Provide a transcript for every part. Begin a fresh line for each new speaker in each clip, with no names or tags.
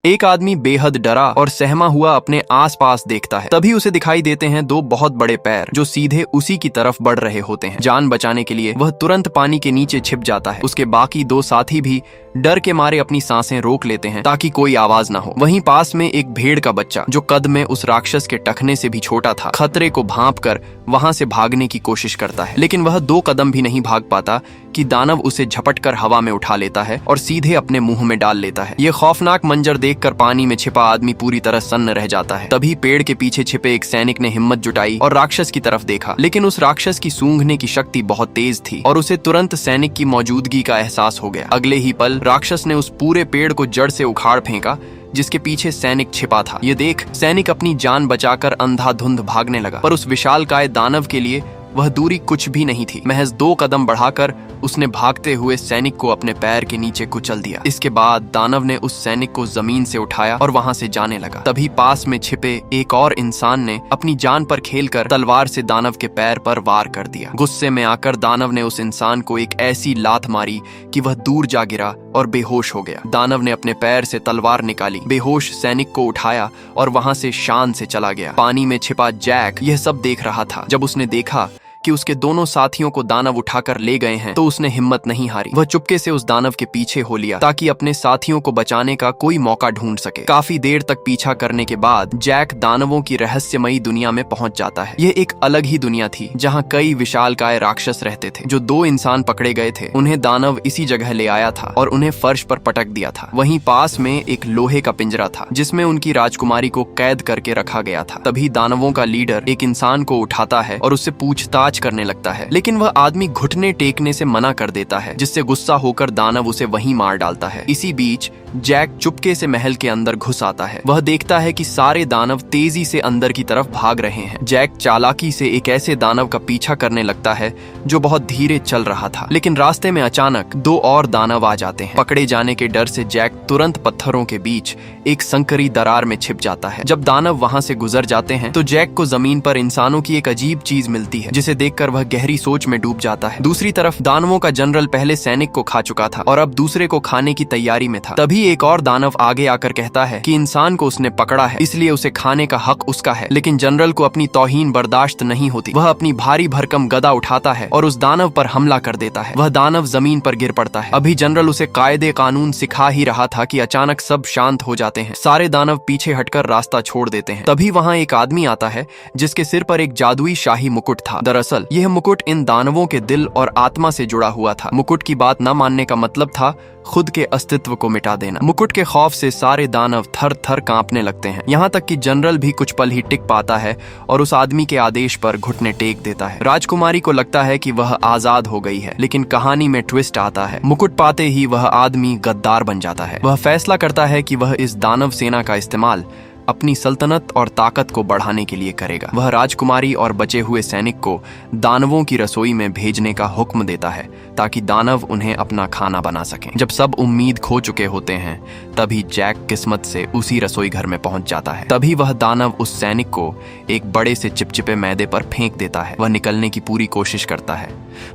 एक आदमी बेहद डरा और सहमा हुआ अपने आसपास देखता है। तभी उसे दिखाई देते हैं दो बहुत बड़े पैर जो सीधे उसी की तरफ बढ़ रहे होते हैं। जान बचाने के लिए वह तुरंत पानी के नीचे छिप जाता है। उसके बाकी दो साथी भी डर के मारे अपनी सांसें रोक लेते हैं ताकि कोई आवाज ना हो। वहीं पास में एक भेड़ का बच्चा जो कद में उस राक्षस के टखने से भी छोटा था, खतरे को भांपकर वहां से भागने की कोशिश करता है, लेकिन वह 2 कदम भी नहीं भाग पाता कि दानव उसे झपटकर हवा में उठा लेता है और सीधे अपने मुंह में डाल लेता है। ये खौफनाक मंजर देखकर पानी में छिपा आदमी पूरी तरह सन्न रह जाता है। तभी पेड़ के पीछे छिपे एक सैनिक ने हिम्मत जुटाई और राक्षस की तरफ देखा, लेकिन उस राक्षस की सूंघने की शक्ति बहुत तेज थी और उसे तुरंत सैनिक की मौजूदगी का एहसास हो गया। अगले ही पल राक्षस ने उस पूरे पेड़ को जड़ से उखाड़ फेंका जिसके पीछे सैनिक छिपा था। ये देख सैनिक अपनी जान बचाकर अंधाधुंध भागने लगा, पर उस विशालकाय दानव के लिए वह दूरी कुछ भी नहीं थी। महज 2 कदम बढ़ाकर उसने भागते हुए सैनिक को अपने पैर के नीचे कुचल दिया। इसके बाद दानव ने उस सैनिक को जमीन से उठाया और वहां से जाने लगा। तभी पास में छिपे एक और इंसान ने अपनी जान पर खेलकर तलवार से दानव के पैर पर वार कर दिया। गुस्से में आकर दानव ने उस इंसान को एक ऐसी लात मारी कि वह दूर जा गिरा और बेहोश हो गया। दानव ने अपने पैर से तलवार निकाली, बेहोश सैनिक को उठाया और वहां से शान से चला गया। पानी में छिपा जैक यह सब देख रहा था। जब उसने देखा कि उसके दोनों साथियों को दानव उठाकर ले गए हैं तो उसने हिम्मत नहीं हारी। वह चुपके से उस दानव के पीछे हो लिया ताकि अपने साथियों को बचाने का कोई मौका ढूंढ सके। काफी देर तक पीछा करने के बाद जैक दानवों की रहस्यमयी दुनिया में पहुंच जाता है। यह एक अलग ही दुनिया थी जहां कई विशालकाय राक्षस रहते थे। जो 2 इंसान पकड़े गए थे उन्हें दानव इसी जगह ले आया था और उन्हें फर्श पर पटक दिया था। वहीं पास में एक लोहे का पिंजरा था जिसमें उनकी राजकुमारी को कैद करके रखा गया था। तभी दानवों का लीडर एक इंसान को उठाता है और उससे पूछताछ करने लगता है, लेकिन वह आदमी घुटने टेकने से मना कर देता है, जिससे गुस्सा होकर दानव उसे वहीं मार डालता है। इसी बीच जैक चुपके से महल के अंदर घुस आता है। वह देखता है कि सारे दानव तेजी से अंदर की तरफ भाग रहे हैं। जैक चालाकी से एक ऐसे दानव का पीछा करने लगता है जो बहुत धीरे चल रहा था, लेकिन रास्ते में अचानक 2 और दानव आ जाते हैं। पकड़े जाने के डर से जैक तुरंत पत्थरों के बीच एक संकरी दरार में छिप जाता है। जब दानव वहां से गुजर जाते हैं तो जैक को जमीन पर इंसानों की एक अजीब चीज मिलती है जिसे देखकर वह गहरी सोच में डूब जाता है। दूसरी तरफ दानवों का जनरल पहले सैनिक को खा चुका था और अब दूसरे को खाने की तैयारी में था। तभी एक और दानव आगे आकर कहता है कि इंसान को उसने पकड़ा है इसलिए उसे खाने का हक उसका है, लेकिन जनरल को अपनी तौहीन बर्दाश्त नहीं होती। वह अपनी भारी भरकम गदा उठाता है और उस दानव पर हमला कर देता है। वह दानव जमीन पर गिर पड़ता है। अभी जनरल उसे कायदे कानून सिखा ही रहा था कि अचानक सब शांत हो जाते हैं। सारे दानव पीछे हटकर रास्ता छोड़ देते हैं। तभी वहाँ एक आदमी आता है जिसके सिर पर एक जादुई शाही मुकुट था। दरअसल यह मुकुट इन दानवों के दिल और आत्मा से जुड़ा हुआ था। मुकुट की बात न मानने का मतलब था खुद के अस्तित्व को मिटा देना। मुकुट के खौफ से सारे दानव थर थर कांपने लगते हैं। यहाँ तक कि जनरल भी कुछ पल ही टिक पाता है और उस आदमी के आदेश पर घुटने टेक देता है। राजकुमारी को लगता है कि वह आजाद हो गई है, लेकिन कहानी में ट्विस्ट आता है। मुकुट पाते ही वह आदमी गद्दार बन जाता है। वह फैसला करता है कि वह इस दानव सेना का इस्तेमाल अपनी सल्तनत और ताकत को बढ़ाने के लिए करेगा। वह राजकुमारी और बचे हुए सैनिक को दानवों की रसोई में भेजने का हुक्म देता है ताकि दानव उन्हें अपना खाना बना सकें। जब सब उम्मीद खो चुके होते हैं तभी जैक किस्मत से उसी रसोई घर में पहुंच जाता है। तभी वह दानव उस सैनिक को एक बड़े से चिपचिपे मैदे पर फेंक देता है। वह निकलने की पूरी कोशिश करता है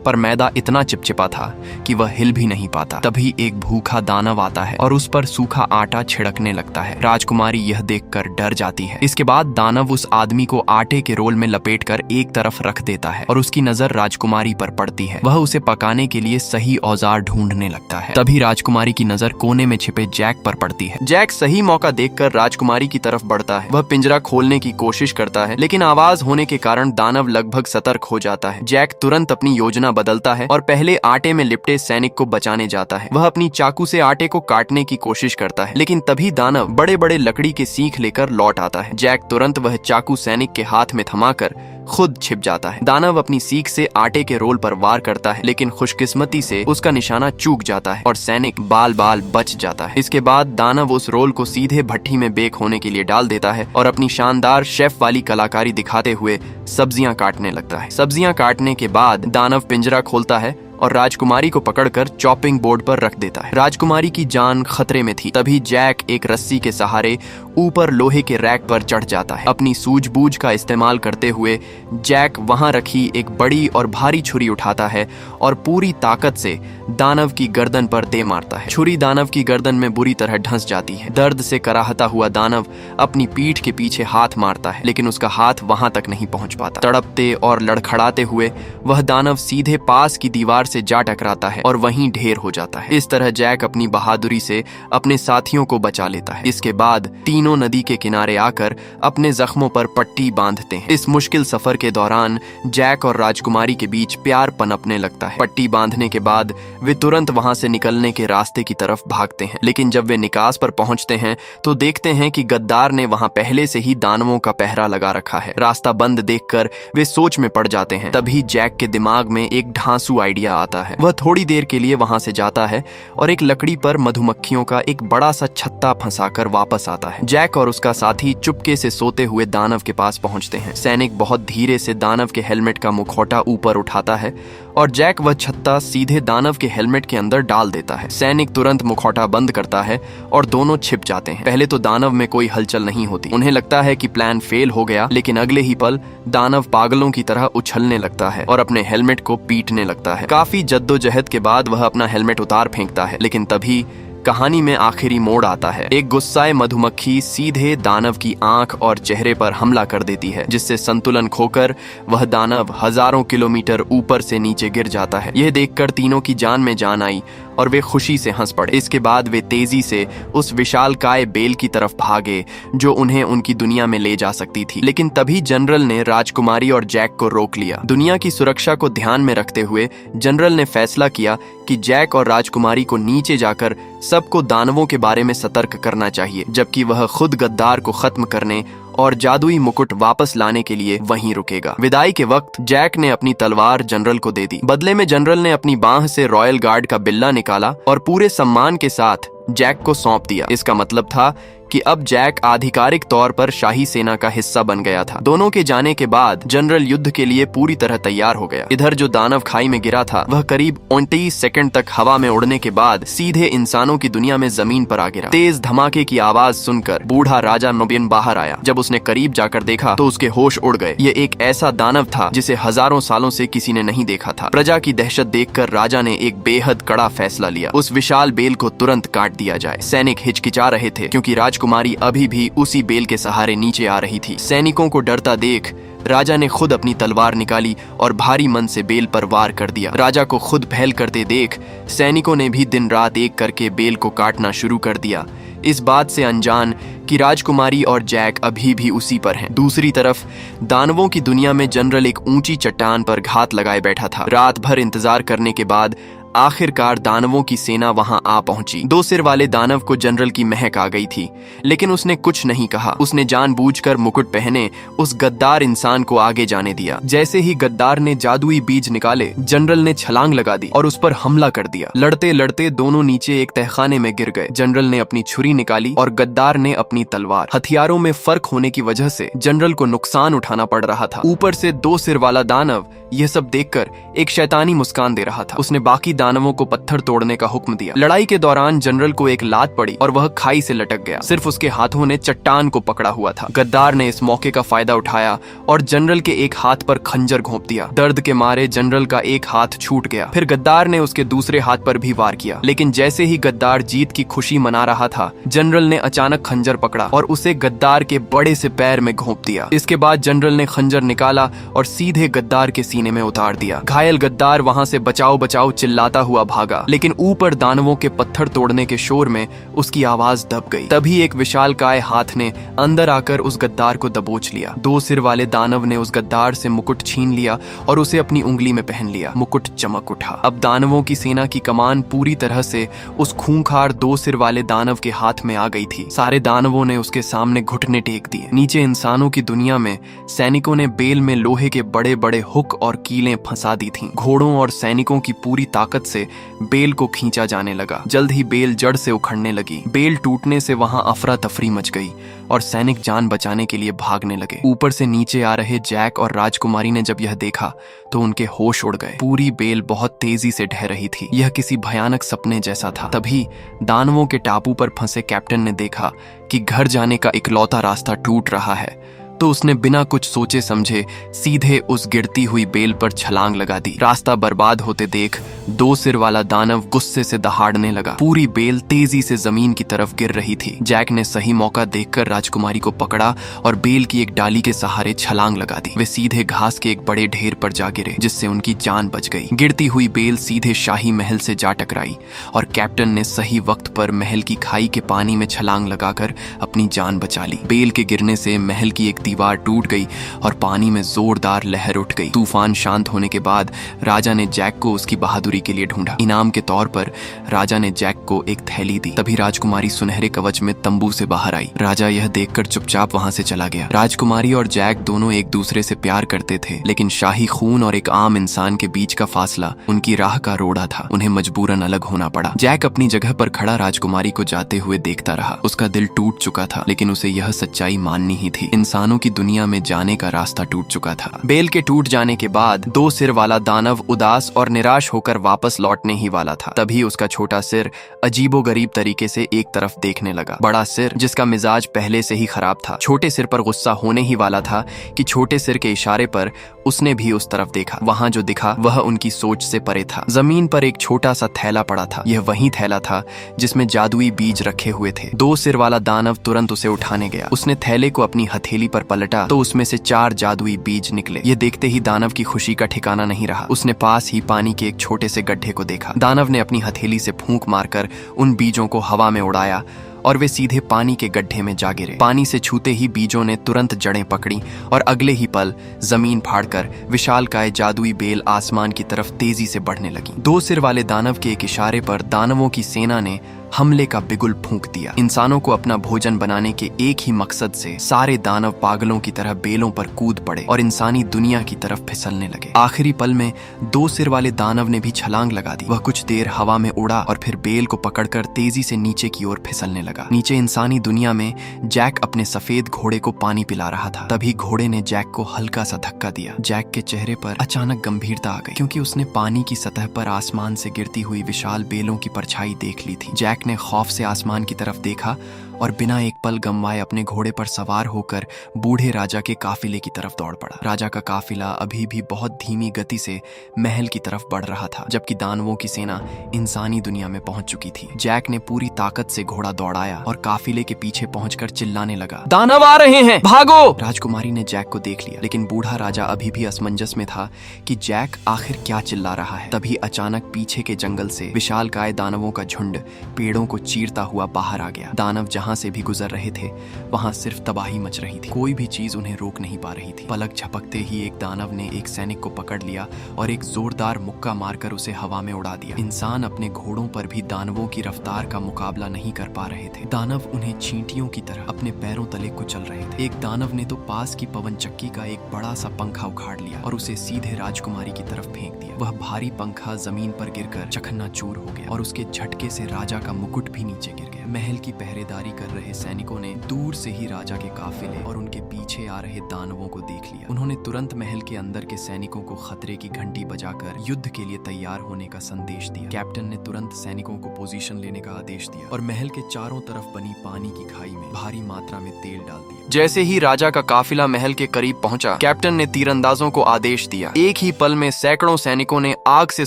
पर मैदा इतना चिपचिपा था कि वह हिल भी नहीं पाता। तभी एक भूखा दानव आता है और उस पर सूखा आटा छिड़कने लगता है। राजकुमारी यह देखकर डर जाती है। इसके बाद दानव उस आदमी को आटे के रोल में लपेटकर एक तरफ रख देता है और उसकी नजर राजकुमारी पर पड़ती है। वह उसे पकाने के लिए सही औजार ढूंढने लगता है। तभी राजकुमारी की नजर कोने में छिपे जैक पर पड़ती है। जैक सही मौका देखकर राजकुमारी की तरफ बढ़ता है। वह पिंजरा खोलने की कोशिश करता है, लेकिन आवाज होने के कारण दानव लगभग सतर्क हो जाता है। जैक तुरंत अपनी योजना बदलता है और पहले आटे में लिपटे सैनिक को बचाने जाता है। वह अपनी चाकू से आटे को काटने की कोशिश करता है, लेकिन तभी दानव बड़े बड़े लकड़ी के सीख लेकर लौट आता है। जैक तुरंत वह चाकू सैनिक के हाथ में थमाकर खुद छिप जाता है। दानव अपनी सीख से आटे के रोल पर वार करता है, लेकिन खुशकिस्मती से उसका निशाना चूक जाता है और सैनिक बाल बाल बच जाता है। इसके बाद दानव उस रोल को सीधे भट्टी में बेक होने के लिए डाल देता है और अपनी शानदार शेफ वाली कलाकारी दिखाते हुए सब्जियां काटने लगता है। सब्जियां काटने के बाद दानव पिंजरा खोलता है और राजकुमारी को पकड़कर चॉपिंग बोर्ड पर रख देता है। राजकुमारी की जान खतरे में थी। तभी जैक एक रस्सी के सहारे ऊपर लोहे के रैक पर चढ़ जाता है। अपनी सूझबूझ का इस्तेमाल करते हुए जैक वहां रखी एक बड़ी और भारी छुरी उठाता है और पूरी ताकत से दानव की गर्दन पर दे मारता है। छुरी दानव की गर्दन में बुरी तरह ढंस जाती है। दर्द से कराहता हुआ दानव अपनी पीठ के पीछे हाथ मारता है, लेकिन उसका हाथ वहां तक नहीं पहुंच पाता। तड़पते और लड़खड़ाते हुए वह दानव सीधे पास की दीवार से जा टकराता है और वहीं ढेर हो जाता है। इस तरह जैक अपनी बहादुरी से अपने साथियों को बचा लेता है। इसके बाद तीनों नदी के किनारे आकर अपने जख्मों पर पट्टी बांधते हैं। इस मुश्किल सफर के दौरान जैक और राजकुमारी के बीच प्यार पनपने लगता है। पट्टी बांधने के बाद वे तुरंत वहां से निकलने के रास्ते की तरफ भागते हैं, लेकिन जब वे निकास पर पहुंचते हैं तो देखते हैं कि गद्दार ने वहां पहले से ही दानवों का पहरा लगा रखा है। रास्ता बंद देखकर वे सोच में पड़ जाते हैं। तभी जैक के दिमाग में एक ढांसू आइडिया आता है। वह थोड़ी देर के लिए वहां से जाता है और एक लकड़ी पर मधुमक्खियों का एक बड़ा सा छत्ता फंसाकर वापस आता है। जैक और उसका साथी चुपके से सोते हुए दानव के पास पहुंचते हैं। सैनिक बहुत धीरे से दानव के हेलमेट का मुखौटा ऊपर उठाता है और जैक वह छत्ता सीधे दानव के हेलमेट के अंदर डाल देता है। सैनिक तुरंत मुखौटा बंद करता है और दोनों छिप जाते हैं। पहले तो दानव में कोई हलचल नहीं होती। उन्हें लगता है कि प्लान फेल हो गया, लेकिन अगले ही पल दानव पागलों की तरह उछलने लगता है और अपने हेलमेट को पीटने लगता है। काफी जद्दोजहद के बाद वह अपना हेलमेट उतार फेंकता है, लेकिन तभी कहानी में आखिरी मोड़ आता है। एक गुस्साए मधुमक्खी सीधे दानव की आंख और चेहरे पर हमला कर देती है, जिससे संतुलन खोकर वह दानव हजारों किलोमीटर ऊपर से नीचे गिर जाता है। यह देखकर तीनों की जान में जान आई और वे खुशी से हंस पड़े। इसके बाद वे तेजी से उस विशालकाय बेल की तरफ भागे जो उन्हें उनकी दुनिया में ले जा सकती थी। लेकिन तभी जनरल ने राजकुमारी और जैक को रोक लिया। दुनिया की सुरक्षा को ध्यान में रखते हुए जनरल ने फैसला किया कि जैक और राजकुमारी को नीचे जाकर सबको दानवों के बारे में सतर्क करना चाहिए, जबकि वह खुद गद्दार को खत्म करने और जादुई मुकुट वापस लाने के लिए वहीं रुकेगा। विदाई के वक्त जैक ने अपनी तलवार जनरल को दे दी। बदले में जनरल ने अपनी बांह से रॉयल गार्ड का बिल्ला निकाला और पूरे सम्मान के साथ जैक को सौंप दिया। इसका मतलब था कि अब जैक आधिकारिक तौर पर शाही सेना का हिस्सा बन गया था। दोनों के जाने के बाद जनरल युद्ध के लिए पूरी तरह तैयार हो गया। इधर जो दानव खाई में गिरा था वह करीब 29 सेकंड तक हवा में उड़ने के बाद सीधे इंसानों की दुनिया में जमीन पर आ गिरा। तेज धमाके की आवाज सुनकर बूढ़ा राजा नोबियन बाहर आया। जब उसने करीब जाकर देखा तो उसके होश उड़ गए। ये एक ऐसा दानव था जिसे हजारों सालों से किसी ने नहीं देखा था। प्रजा की दहशत देखकर राजा ने एक बेहद कड़ा फैसला लिया। उस विशाल बेल को तुरंत काट दिया जाए। सैनिक हिचकिचा रहे थे क्योंकि राजकुमारी अभी भी उसी बेल के सहारे नीचे आ रही थी। सैनिकों को डरता देख राजा ने खुद अपनी तलवार निकाली और भारी मन से बेल पर वार कर दिया। राजा को खुद पहल करते देख सैनिकों ने भी दिन रात एक करके बेल को काटना शुरू कर दिया, इस बात से अनजान कि राजकुमारी और जैक अभी भी उसी पर हैं। दूसरी तरफ दानवों की दुनिया में जनरल एक ऊंची चट्टान पर घात लगाए बैठा था। रात भर इंतजार करने के बाद आखिरकार दानवों की सेना वहां आ पहुंची। 2 सिर वाले दानव को जनरल की महक आ गई थी, लेकिन उसने कुछ नहीं कहा। उसने जानबूझकर मुकुट पहने उस गद्दार इंसान को आगे जाने दिया। जैसे ही गद्दार ने जादुई बीज निकाले, जनरल ने छलांग लगा दी और उस पर हमला कर दिया। लड़ते लड़ते दोनों नीचे एक तहखाने में गिर गए। जनरल ने अपनी छुरी निकाली और गद्दार ने अपनी तलवार। हथियारों में फर्क होने की वजह से जनरल को नुकसान उठाना पड़ रहा था। ऊपर से 2 सिर वाला दानव यह सब देखकर एक शैतानी मुस्कान दे रहा था। उसने बाकी दानवों को पत्थर तोड़ने का हुक्म दिया। लड़ाई के दौरान जनरल को एक लात पड़ी और वह खाई से लटक गया। सिर्फ उसके हाथों ने चट्टान को पकड़ा हुआ था। गद्दार ने इस मौके का फायदा उठाया और जनरल के एक हाथ पर खंजर घोंप दिया। दर्द के मारे जनरल का एक हाथ छूट गया। फिर गद्दार ने उसके दूसरे हाथ पर भी वार किया, लेकिन जैसे ही गद्दार जीत की खुशी मना रहा था, जनरल ने अचानक खंजर पकड़ा और उसे गद्दार के बड़े से पैर में घोंप दिया। इसके बाद जनरल ने खंजर निकाला और सीधे गद्दार के सीने में उतार दिया। घायल गद्दार वहां से बचाओ बचाओ चिल्लाता हुआ भागा, लेकिन ऊपर दानवों के पत्थर तोड़ने के शोर में उसकी आवाज दब गई। तभी एक विशालकाय हाथ ने अंदर आकर उस गद्दार को दबोच लिया। 2 सिर वाले दानव ने उस गद्दार से मुकुट छीन लिया और उसे अपनी उंगली में पहन लिया। मुकुट चमक उठा। अब दानवों की सेना की कमान पूरी तरह से उस खूंखार 2 सिर वाले दानव के हाथ में आ गई थी। सारे दानवों ने उसके सामने घुटने टेक दिए। नीचे इंसानों की दुनिया में सैनिकों ने बेल में लोहे के बड़े बड़े हुक और कीलें फंसा दी थीं। घोड़ों और सैनिकों की पूरी ताकत मदद से बेल को खींचा जाने लगा। जल्द ही बेल जड़ से उखड़ने लगी। बेल टूटने से वहां अफरा तफरी मच गई और सैनिक जान बचाने के लिए भागने लगे। ऊपर से नीचे आ रहे जैक और राजकुमारी ने जब यह देखा तो उनके होश उड़ गए। पूरी बेल बहुत तेजी से ढह रही थी। यह किसी भयानक सपने जैसा था। तभी दानवों के टापू पर फंसे कैप्टन ने देखा कि घर जाने का इकलौता रास्ता टूट रहा है, तो उसने बिना कुछ सोचे समझे सीधे उस गिरती हुई बेल पर छलांग लगा दी। रास्ता बर्बाद होते देख 2 सिर वाला दानव गुस्से से दहाड़ने लगा। पूरी बेल तेजी से जमीन की तरफ गिर रही थी। जैक ने सही मौका देखकर राजकुमारी को पकड़ा और बेल की एक डाली के सहारे छलांग लगा दी। वे सीधे घास के एक बड़े ढेर पर जा गिरे, जिससे उनकी जान बच गई। गिरती हुई बेल सीधे शाही महल से जा टकराई और कैप्टन ने सही वक्त पर महल की खाई के पानी में छलांग लगाकर अपनी जान बचा ली। बेल के गिरने से महल की एक दीवार टूट गई और पानी में जोरदार लहर उठ गई। तूफान शांत होने के बाद राजा ने जैक को उसकी बहादुरी के लिए ढूंढा। इनाम के तौर पर राजा ने जैक को एक थैली दी। तभी राजकुमारी सुनहरे कवच में तंबू से बाहर आई। राजा यह देखकर चुपचाप वहां से चला गया। राजकुमारी और जैक दोनों एक दूसरे से प्यार करते थे, लेकिन शाही खून और एक आम इंसान के बीच का फासला उनकी राह का रोड़ा था। उन्हें मजबूरन अलग होना पड़ा। जैक अपनी जगह पर खड़ा राजकुमारी को जाते हुए देखता रहा। उसका दिल टूट चुका था, लेकिन उसे यह सच्चाई माननी ही थी। इंसानों की दुनिया में जाने का रास्ता टूट चुका था। बेल के टूट जाने के बाद 2 सिर वाला दानव उदास और निराश होकर वापस लौटने ही वाला था। तभी उसका छोटा सिर अजीबोगरीब तरीके से एक तरफ देखने लगा। बड़ा सिर, जिसका मिजाज पहले से ही खराब था, छोटे सिर पर गुस्सा होने ही वाला था कि छोटे सिर के इशारे पर उसने भी उस तरफ देखा। वहां जो दिखा वह उनकी सोच से परे था। जमीन पर एक छोटा सा थैला पड़ा था। यह वही थैला था जिसमें जादुई बीज रखे हुए थे। 2 सिर वाला दानव तुरंत उसे उठाने गया। उसने थैले को अपनी हथेली पर पलटा तो उसमें से 4 जादुई बीज निकले। यह देखते ही दानव की खुशी का ठिकाना नहीं रहा। उसने पास ही पानी के एक छोटे से गड्ढे को देखा। दानव ने अपनी हथेली से फूंक मारकर उन बीजों को हवा में उड़ाया और वे सीधे पानी के गड्ढे में जा गिरे। पानी से छूते ही बीजों ने तुरंत जड़ें पकड़ी और अगले ही पल जमीन फाड़कर विशालकाय जादुई बेल आसमान की तरफ तेजी से बढ़ने लगी। 2 सिर वाले दानव के एक इशारे पर दानवों की सेना ने हमले का बिगुल फूंक दिया। इंसानों को अपना भोजन बनाने के एक ही मकसद से सारे दानव पागलों की तरह बेलों पर कूद पड़े और इंसानी दुनिया की तरफ फिसलने लगे। आखिरी पल में 2 सिर वाले दानव ने भी छलांग लगा दी। वह कुछ देर हवा में उड़ा और फिर बेल को पकड़कर तेजी से नीचे की ओर फिसलने लगा। नीचे इंसानी दुनिया में जैक अपने सफेद घोड़े को पानी पिला रहा था। तभी घोड़े ने जैक को हल्का सा धक्का दिया। जैक के चेहरे पर अचानक गंभीरता आ गई, क्योंकि उसने पानी की सतह पर आसमान से गिरती हुई विशाल बेलों की परछाई देख ली थी। जैक ने खौफ से आसमान की तरफ देखा और बिना एक पल गंवाए अपने घोड़े पर सवार होकर बूढ़े राजा के काफिले की तरफ दौड़ पड़ा। राजा का काफिला अभी भी बहुत धीमी गति से महल की तरफ बढ़ रहा था, जबकि दानवों की सेना इंसानी दुनिया में पहुंच चुकी थी। जैक ने पूरी ताकत से घोड़ा दौड़ाया और काफिले के पीछे पहुंचकर चिल्लाने लगा, दानव आ रहे हैं, भागो! राजकुमारी ने जैक को देख लिया, लेकिन बूढ़ा राजा अभी भी असमंजस में था कि जैक आखिर क्या चिल्ला रहा है। तभी अचानक पीछे के जंगल से विशालकाय दानवों का झुंड पेड़ों को चीरता हुआ बाहर आ गया। दानव जहां से भी गुजर रहे थे वहां सिर्फ तबाही मच रही थी। कोई भी चीज उन्हें रोक नहीं पा रही थी। पलक झपकते ही एक दानव ने एक सैनिक को पकड़ लिया और एक जोरदार मुक्का मारकर उसे हवा में उड़ा दिया। इंसान अपने घोड़ों पर भी दानवों की रफ्तार का मुकाबला नहीं कर पा रहे थे। दानव उन्हें चींटियों की तरह अपने पैरों तले कुचल रहे थे। एक दानव ने तो पास की पवन चक्की का एक बड़ा सा पंखा उखाड़ लिया और उसे सीधे राजकुमारी की तरफ फेंक दिया। वह भारी पंखा जमीन पर गिरकर चकन्नाचूर हो गया और उसके झटके से राजा का मुकुट भी नीचे गिर गया। महल की पहरेदारी कर रहे सैनिकों ने दूर से ही राजा के काफिले और उनके पीछे आ रहे दानवों को देख लिया। उन्होंने तुरंत महल के अंदर के सैनिकों को खतरे की घंटी बजाकर युद्ध के लिए तैयार होने का संदेश दिया। कैप्टन ने तुरंत सैनिकों को पोजीशन लेने का आदेश दिया और महल के चारों तरफ बनी पानी की खाई में भारी मात्रा में तेल डाल दिया। जैसे ही राजा का काफिला महल के करीब पहुंचा, कैप्टन ने तीरंदाजों को आदेश दिया। एक ही पल में सैकड़ों सैनिकों ने आग से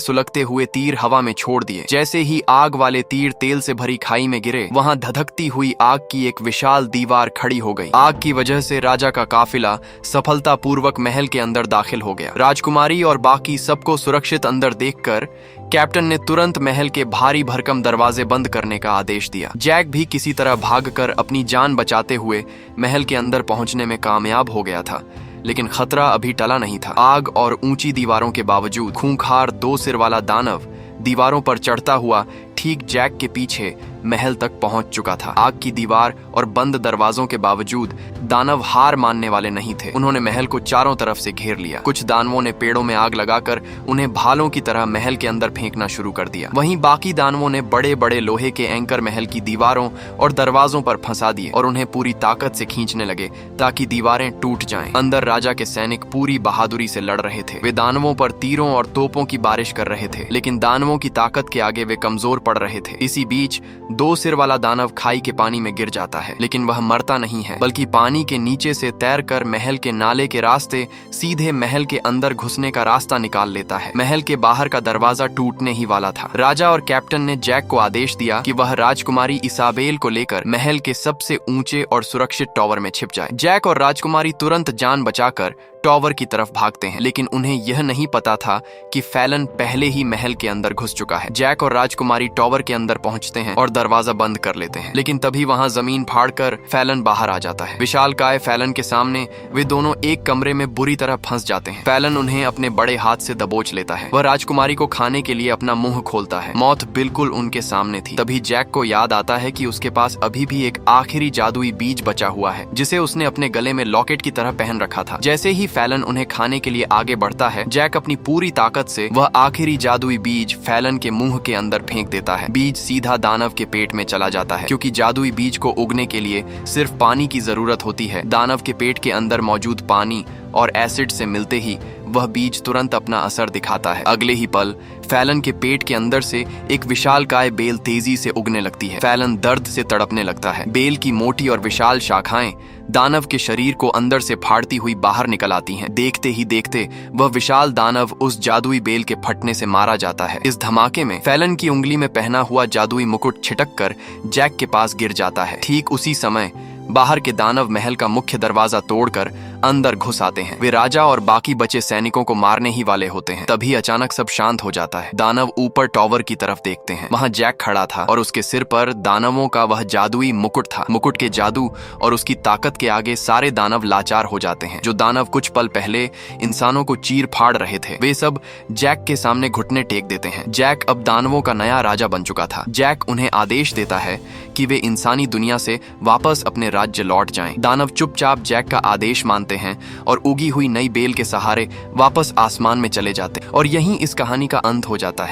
सुलगते हुए तीर हवा में छोड़ दिए। जैसे ही आग वाले तीर तेल से भरी खाई में गिरे, वहां धधकती हुई आग की एक विशाल दीवार खड़ी हो गई। आग की वजह से राजा का काफिला सफलतापूर्वक महल के अंदर दाखिल हो गया। राजकुमारी और बाकी सबको सुरक्षित अंदर देखकर कैप्टन ने तुरंत महल के भारी भरकम दरवाजे बंद करने का आदेश दिया। जैक भी किसी तरह भागकर अपनी जान बचाते हुए महल के अंदर पहुंचने में कामयाब हो गया था, लेकिन खतरा अभी टला नहीं था। आग और ऊंची दीवारों के बावजूद खूंखार 2 सिर वाला दानव दीवारों पर चढ़ता हुआ ठीक जैक के पीछे महल तक पहुंच चुका था। आग की दीवार और बंद दरवाजों के बावजूद दानव हार मानने वाले नहीं थे। उन्होंने महल को चारों तरफ से घेर लिया। कुछ दानवों ने पेड़ों में आग लगाकर उन्हें भालों की तरह महल के अंदर फेंकना शुरू कर दिया। वहीं बाकी दानवों ने बड़े बड़े लोहे के एंकर महल की दीवारों और दरवाजों पर फंसा दिए और उन्हें पूरी ताकत से खींचने लगे ताकि दीवारें टूट जाएं। अंदर राजा के सैनिक पूरी बहादुरी से लड़ रहे थे। वे दानवों पर तीरों और तोपों की बारिश कर रहे थे, लेकिन दानवों की ताकत के आगे वे कमजोर पड़ रहे थे। इसी बीच 2 सिर वाला दानव खाई के पानी में गिर जाता है, लेकिन वह मरता नहीं है, बल्कि पानी के नीचे से तैरकर महल के नाले के रास्ते सीधे महल के अंदर घुसने का रास्ता निकाल लेता है। महल के बाहर का दरवाजा टूटने ही वाला था। राजा और कैप्टन ने जैक को आदेश दिया कि वह राजकुमारी इसाबेल को लेकर महल के सबसे ऊंचे और सुरक्षित टॉवर में छिप जाए। जैक और राजकुमारी तुरंत जान बचाकर टॉवर की तरफ भागते हैं, लेकिन उन्हें यह नहीं पता था कि फैलन पहले ही महल के अंदर घुस चुका है। जैक और राजकुमारी टॉवर के अंदर पहुंचते हैं और दरवाजा बंद कर लेते हैं, लेकिन तभी वहां जमीन फाड़कर फैलन बाहर आ जाता है। विशालकाय फैलन के सामने वे दोनों एक कमरे में बुरी तरह फंस जाते हैं। फैलन उन्हें अपने बड़े हाथ से दबोच लेता है। वह राजकुमारी को खाने के लिए अपना मुंह खोलता है। मौत बिल्कुल उनके सामने थी। तभी जैक को याद आता है कि उसके पास अभी भी एक आखिरी जादुई बीज बचा हुआ है, जिसे उसने अपने गले में लॉकेट की तरह पहन रखा था। जैसे ही फैलन उन्हें खाने के लिए आगे बढ़ता है, जैक अपनी पूरी ताकत से वह आखिरी जादुई बीज फैलन के मुंह के अंदर फेंक देता है। बीज सीधा दानव के पेट में चला जाता है। क्योंकि जादुई बीज को उगने के लिए सिर्फ पानी की जरूरत होती है, दानव के पेट के अंदर मौजूद पानी और एसिड से मिलते ही वह बीज तुरंत अपना असर दिखाता है। अगले ही पल फैलन के पेट के अंदर से एक विशालकाय बेल तेजी से उगने लगती है। फैलन दर्द से तड़पने लगता है। बेल की मोटी और विशाल शाखाएं दानव के शरीर को अंदर से फाड़ती हुई बाहर निकल आती हैं। देखते ही देखते वह विशाल दानव उस जादुई बेल के फटने से मारा जाता है। इस धमाके में फैलन की उंगली में पहना हुआ जादुई मुकुट छिटक कर जैक के पास गिर जाता है। ठीक उसी समय बाहर के दानव महल का मुख्य दरवाजा तोड़कर अंदर घुस आते हैं। वे राजा और बाकी बचे सैनिकों को मारने ही वाले होते हैं। तभी अचानक सब शांत हो जाता है। दानव ऊपर टॉवर की तरफ देखते हैं। वहां जैक खड़ा था और उसके सिर पर दानवों का वह जादुई मुकुट था। मुकुट के जादू और उसकी ताकत के आगे सारे दानव लाचार हो जाते हैं। जो दानव कुछ पल पहले इंसानों को चीर फाड़ रहे थे, वे सब जैक के सामने घुटने टेक देते हैं। जैक अब दानवों का नया राजा बन चुका था। जैक उन्हें आदेश देता है कि वे इंसानी दुनिया से वापस अपने राज्य लौट जाएं। दानव चुपचाप जैक का आदेश मानते हैं और उगी हुई नई बेल के सहारे वापस आसमान में चले जाते हैं। और यहीं इस कहानी का अंत हो जाता है।